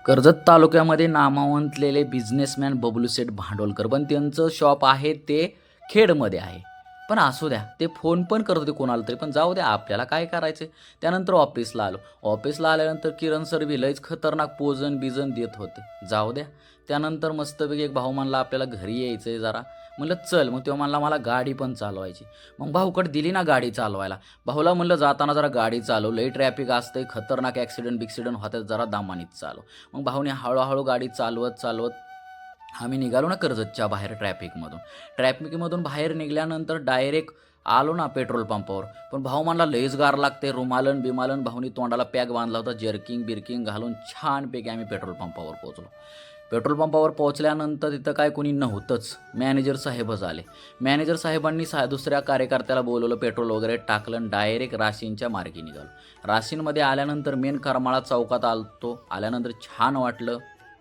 कर्जत तालुक्यामध्ये नामावंतलेले बिझनेसमॅन बबलूशेठ भांडवलकर, पण त्यांचं शॉप आहे ते खेडमध्ये आहे. पण असू द्या, ते फोन पण करत होते कोणाला तरी, पण जाऊ द्या, आपल्याला काय करायचं. त्यानंतर ऑफिसला आलो. ऑफिसला आल्यानंतर किरण सर बी लयच खतरनाक पोजन बिजन देत होते. जाऊ द्या. त्यानंतर मस्तपैकी एक भाऊ म्हणला आपल्याला घरी यायचं आहे जरा. म्हणलं चल. मग तेव्हा म्हणला मला गाडी पण चालवायची. मग भाऊकडे दिली ना गाडी चालवायला. भाऊला म्हणलं जाताना जरा गाडी चालव, लई ट्रॅफिक असतंय, खतरनाक ॲक्सिडेंट बिक्सिडेंट होतात, जरा दामानीत चालव. मग भाऊने हळूहळू गाडी चालवत चालवत आम्ही निघालो ना कर्जतच्या बाहेर ट्रॅफिकमधून बाहेर निघाल्यानंतर डायरेक्ट आलो ना पेट्रोल पंपावर. पण भाऊ म्हणला लईच गार लागते, रुमालन बिमालन भाऊनी तोंडाला पॅक बांधला होता, जर्किंग बिर्किंग घालून छानपैकी आम्ही पेट्रोल पंपावर पोहोचलो. पेट्रोल पंपावर पोहोचल्यानंतर तिथं काय कोणी नव्हतंच, मॅनेजर साहेबच आले. मॅनेजर साहेबांनी दुसऱ्या कार्यकर्त्याला बोलवलं, पेट्रोल वगैरे टाकलं, डायरेक्ट राशीनच्या मार्गी निघालो. राशीनमध्ये आल्यानंतर मेन करमाळा चौकात आलतो. आल्यानंतर छान वाटलं.